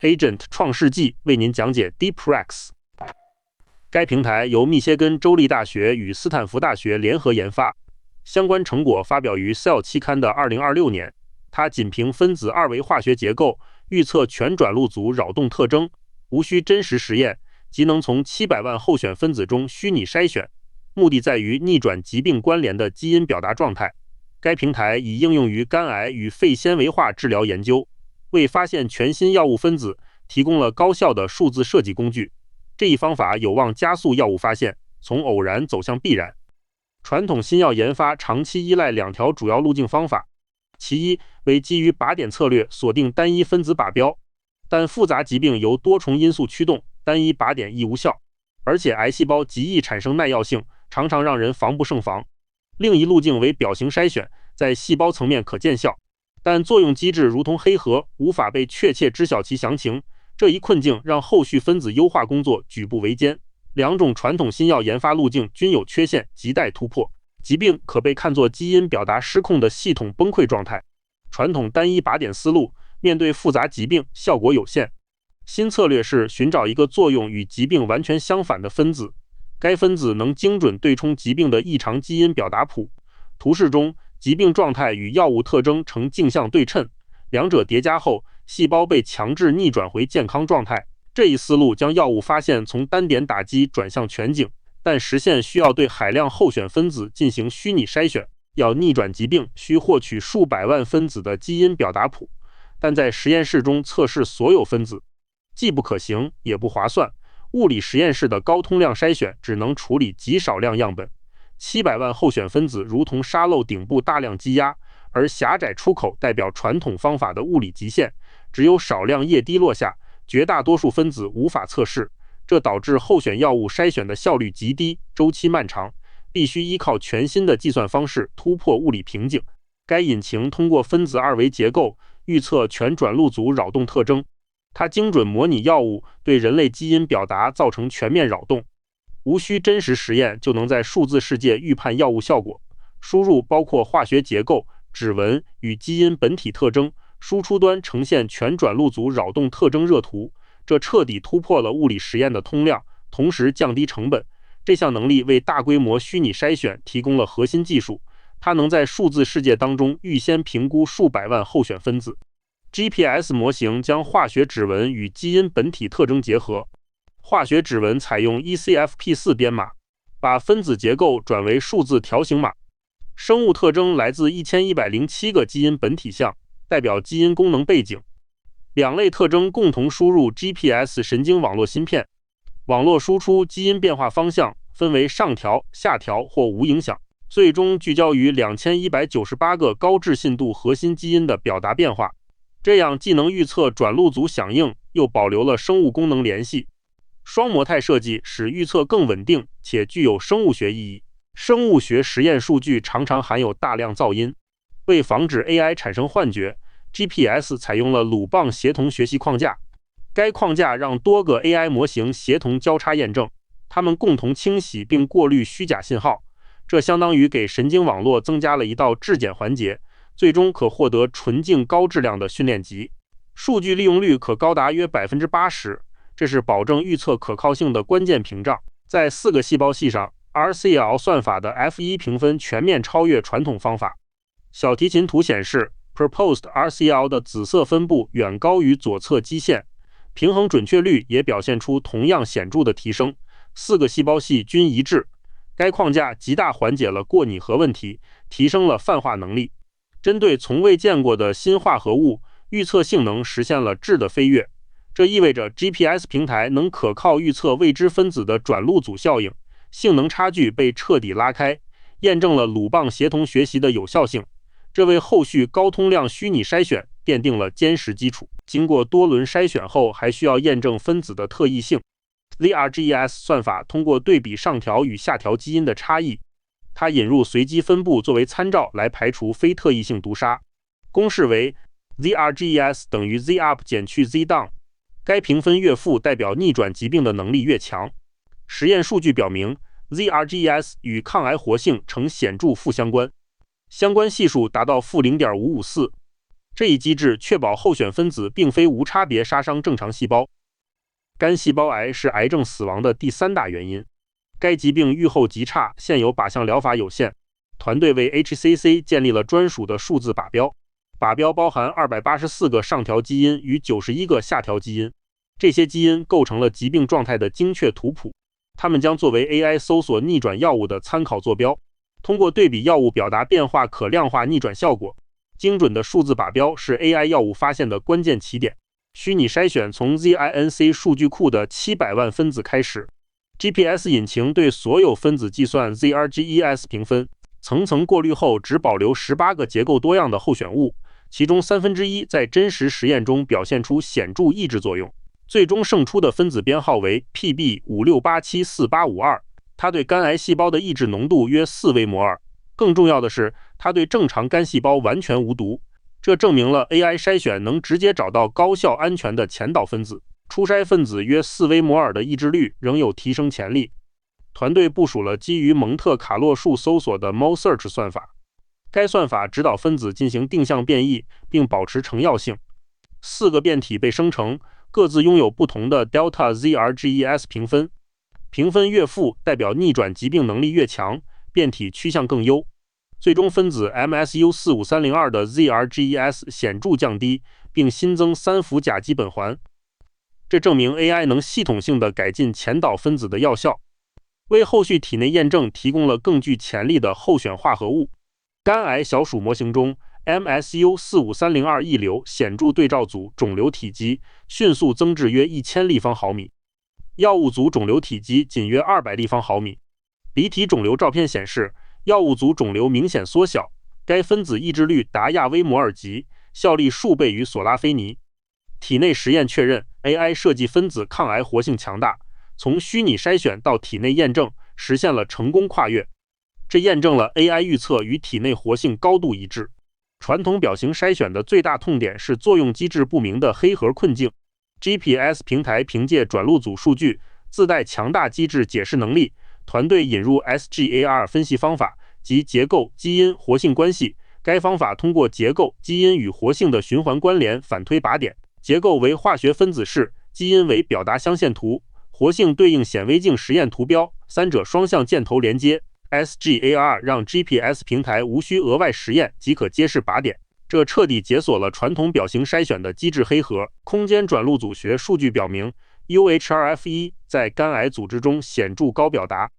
Agent 创世纪为您讲解 DeepRex。该平台由密歇根州立大学与斯坦福大学联合研发，相关成果发表于 Cell 期刊的2026年。它仅凭分子二维化学结构预测全转录组扰动特征，无需真实实验，即能从700万候选分子中虚拟筛选，目的在于逆转疾病关联的基因表达状态。该平台已应用于肝癌与肺纤维化治疗研究，为发现全新药物分子提供了高效的数字设计工具。这一方法有望加速药物发现，从偶然走向必然。传统新药研发长期依赖两条主要路径方法，其一为基于靶点策略锁定单一分子靶标，但复杂疾病由多重因素驱动，单一靶点亦无效，而且癌细胞极易产生耐药性，常常让人防不胜防。另一路径为表型筛选，在细胞层面可见效，但作用机制如同黑盒，无法被确切知晓其详情。这一困境让后续分子优化工作举步维艰。两种传统新药研发路径均有缺陷，亟待突破。疾病可被看作基因表达失控的系统崩溃状态。传统单一靶点思路面对复杂疾病效果有限。新策略是寻找一个作用与疾病完全相反的分子，该分子能精准对冲疾病的异常基因表达谱。图示中，疾病状态与药物特征呈镜像对称，两者叠加后，细胞被强制逆转回健康状态。这一思路将药物发现从单点打击转向全景，但实现需要对海量候选分子进行虚拟筛选。要逆转疾病，需获取数百万分子的基因表达谱，但在实验室中测试所有分子，既不可行也不划算。物理实验室的高通量筛选只能处理极少量样本，700万候选分子如同沙漏顶部大量积压，而狭窄出口代表传统方法的物理极限，只有少量液滴落下，绝大多数分子无法测试，这导致候选药物筛选的效率极低，周期漫长，必须依靠全新的计算方式突破物理瓶颈。该引擎通过分子二维结构预测全转录组扰动特征，它精准模拟药物对人类基因表达造成全面扰动，无需真实实验就能在数字世界预判药物效果。输入包括化学结构、指纹与基因本体特征，输出端呈现全转录组扰动特征热图，这彻底突破了物理实验的通量，同时降低成本。这项能力为大规模虚拟筛选提供了核心技术，它能在数字世界当中预先评估数百万候选分子。GPS 模型将化学指纹与基因本体特征结合，化学指纹采用 ECFP4 编码，把分子结构转为数字条形码。生物特征来自1107个基因本体项，代表基因功能背景。两类特征共同输入 GPS 神经网络芯片，网络输出基因变化方向分为上调、下调或无影响，最终聚焦于2198个高置信度核心基因的表达变化。这样既能预测转录组响应，又保留了生物功能联系。双模态设计使预测更稳定且具有生物学意义。生物学实验数据常常含有大量噪音，为防止 AI 产生幻觉， GPS 采用了鲁棒协同学习框架。该框架让多个 AI 模型协同交叉验证，它们共同清洗并过滤虚假信号，这相当于给神经网络增加了一道质检环节，最终可获得纯净高质量的训练集。数据利用率可高达约 80%， 这是保证预测可靠性的关键屏障。在4个细胞系上， RCL 算法的 F1 评分全面超越传统方法。小提琴图显示 Proposed RCL 的紫色分布远高于左侧基线，平衡准确率也表现出同样显著的提升，4个细胞系均一致。该框架极大缓解了过拟合问题，提升了泛化能力。针对从未见过的新化合物，预测性能实现了质的飞跃。这意味着 GPS 平台能可靠预测未知分子的转录组效应，性能差距被彻底拉开，验证了鲁棒协同学习的有效性。这为后续高通量虚拟筛选奠定了坚实基础。经过多轮筛选后，还需要验证分子的特异性。ZRGES 算法通过对比上调与下调基因的差异，它引入随机分布作为参照来排除非特异性毒杀。公式为 ZRGES 等于 ZUp 减去 ZDown， 该评分越负代表逆转疾病的能力越强。实验数据表明 ZRGES 与抗癌活性呈显著负相关，相关系数达到-0.554。这一机制确保候选分子并非无差别杀伤正常细胞。肝细胞癌是癌症死亡的第3大原因，该疾病预后极差，现有靶向疗法有限。团队为 HCC 建立了专属的数字靶标，靶标包含284个上条基因与91个下条基因，这些基因构成了疾病状态的精确图谱，它们将作为 AI 搜索逆转药物的参考坐标，通过对比药物表达变化可量化逆转效果。精准的数字靶标是 AI 药物发现的关键起点。虚拟筛选从 ZINC 数据库的700万分子开始， GPS 引擎对所有分子计算 ZRGES 评分，层层过滤后只保留18个结构多样的候选物，其中1/3在真实实验中表现出显著抑制作用。最终胜出的分子编号为 PB56874852，它对肝癌细胞的抑制浓度约4微摩尔。更重要的是，它对正常肝细胞完全无毒，这证明了 AI 筛选能直接找到高效安全的前导分子。初筛分子约4微摩尔的抑制率仍有提升潜力。团队部署了基于蒙特卡洛数搜索的 MoSearch 算法，该算法指导分子进行定向变异，并保持成药性。4个变体被生成，各自拥有不同的 Delta ZRGES 评分，评分越富，代表逆转疾病能力越强，变体趋向更优。最终分子 MSU45302 的 ZRGES 显著降低，并新增3氟甲基苯环，这证明 AI 能系统性地改进前导分子的药效，为后续体内验证提供了更具潜力的候选化合物。肝癌小鼠模型中 MSU45302 一流显著对照组肿瘤体积迅速增至约1000立方毫米，药物组肿瘤体积仅约200立方毫米。离体肿瘤照片显示，药物组肿瘤明显缩小，该分子抑制率达亚微摩尔级，效力数倍于索拉菲尼。体内实验确认 AI 设计分子抗癌活性强大，从虚拟筛选到体内验证实现了成功跨越，这验证了 AI 预测与体内活性高度一致。传统表型筛选的最大痛点是作用机制不明的黑盒困境， GPS 平台凭借转录组数据自带强大机制解释能力，团队引入 SGAR 分析方法及结构、基因、活性关系。该方法通过结构、基因与活性的循环关联反推靶点，结构为化学分子式，基因为表达象限图，活性对应显微镜实验图标，三者双向箭头连接。SGAR 让 GPS 平台无需额外实验即可揭示靶点，这彻底解锁了传统表型筛选的机制黑盒。空间转录组学数据表明 UHRF1 在肝癌组织中显著高表达。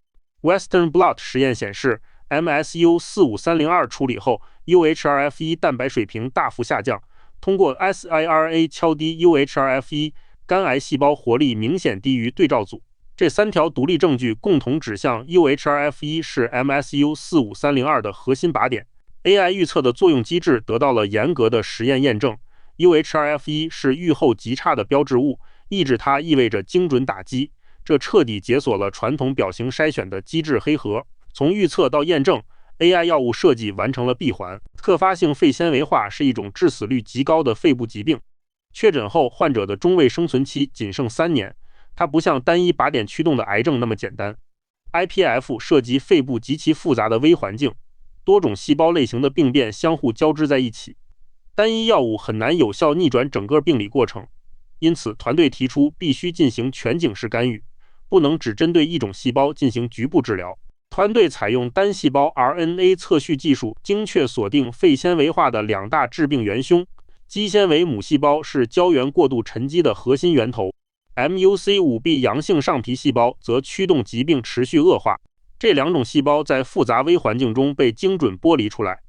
Western blot 实验显示 MSU45302 处理后 UHRF1 蛋白水平大幅下降，通过 SIRA 敲低 UHRF1， 肝癌细胞活力明显低于对照组。这3条独立证据共同指向 UHRF1 是 MSU45302 的核心靶点。AI 预测的作用机制得到了严格的实验验证。UHRF1 是预后极差的标志物，抑制它意味着精准打击，这彻底解锁了传统表型筛选的机制黑盒。从预测到验证， AI 药物设计完成了闭环。特发性肺纤维化是一种致死率极高的肺部疾病，确诊后患者的中位生存期仅剩3年。它不像单一靶点驱动的癌症那么简单。IPF 涉及肺部极其复杂的微环境，多种细胞类型的病变相互交织在一起，单一药物很难有效逆转整个病理过程。因此，团队提出必须进行全景式干预，不能只针对一种细胞进行局部治疗。团队采用单细胞 RNA 测序技术，精确锁定肺纤维化的2大致病元凶。肌纤维母细胞是胶原过度沉积的核心源头， MUC5B 阳性上皮细胞则驱动疾病持续恶化。这2种细胞在复杂微环境中被精准剥离出来，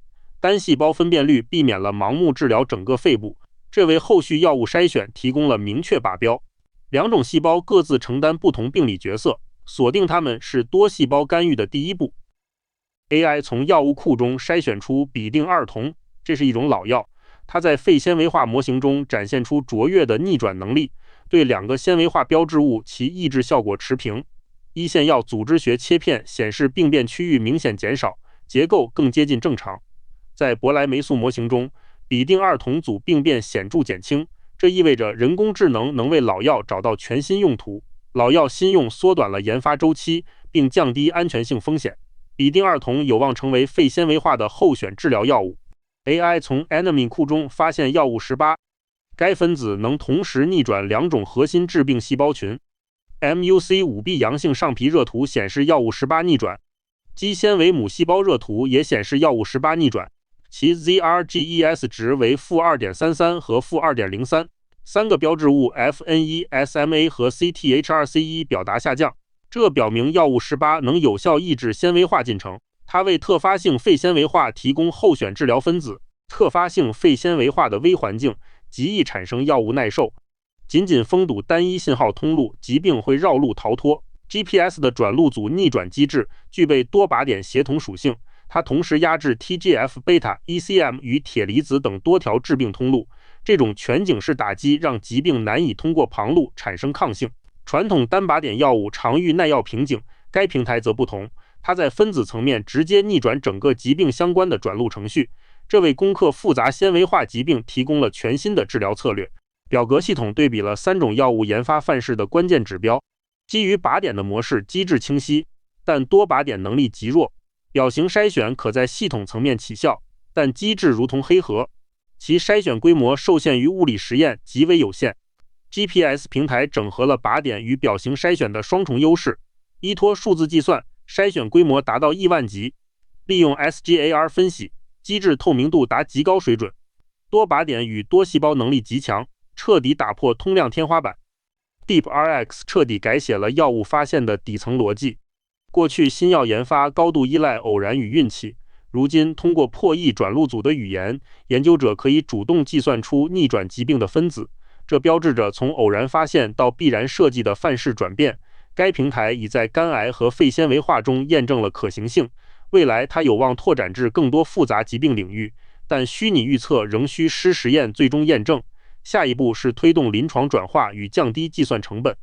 单细胞分辨率避免了盲目治疗整个肺部，这为后续药物筛选提供了明确靶标。2种细胞各自承担不同病理角色，锁定它们是多细胞干预的第一步。AI 从药物库中筛选出吡啶二酮，这是一种老药，它在肺纤维化模型中展现出卓越的逆转能力，对2个纤维化标志物其抑制效果持平。一线药组织学切片显示病变区域明显减少，结构更接近正常。在博莱霉素模型中，吡啶二酮组病变显著减轻，这意味着人工智能能为老药找到全新用途。老药新用缩短了研发周期，并降低安全性风险。吡啶二酮有望成为肺纤维化的候选治疗药物。AI 从 Enemy 库中发现药物18，该分子能同时逆转2种核心致病细胞群。MUC5B 阳性上皮热图显示药物18逆转，肌纤维母细胞热图也显示药物18逆转，其 ZRGES 值为-2.33和-2.03， 3个标志物 FN1、SMA 和 CTHRC1 表达下降，这表明药物18能有效抑制纤维化进程。它为特发性肺纤维化提供候选治疗分子。特发性肺纤维化的微环境极易产生药物耐受，仅仅封堵单一信号通路，疾病会绕路逃脱。GPS 的转录组逆转机制具备多靶点协同属性，它同时压制 TGF-beta、ECM 与铁离子等多条致病通路。这种全景式打击让疾病难以通过旁路产生抗性。传统单靶点药物常遇耐药瓶颈，该平台则不同，它在分子层面直接逆转整个疾病相关的转录程序，这为攻克复杂纤维化疾病提供了全新的治疗策略。表格系统对比了3种药物研发范式的关键指标，基于靶点的模式机制清晰，但多靶点能力极弱。表型筛选可在系统层面起效，但机制如同黑盒，其筛选规模受限于物理实验极为有限。GPS 平台整合了靶点与表型筛选的双重优势，依托数字计算，筛选规模达到亿万级，利用 SGAR 分析，机制透明度达极高水准，多靶点与多细胞能力极强，彻底打破通量天花板。DeepRx 彻底改写了药物发现的底层逻辑。过去新药研发高度依赖偶然与运气，如今通过破译转录组的语言，研究者可以主动计算出逆转疾病的分子，这标志着从偶然发现到必然设计的范式转变。该平台已在肝癌和肺纤维化中验证了可行性，未来它有望拓展至更多复杂疾病领域，但虚拟预测仍需实验最终验证。下一步是推动临床转化与降低计算成本。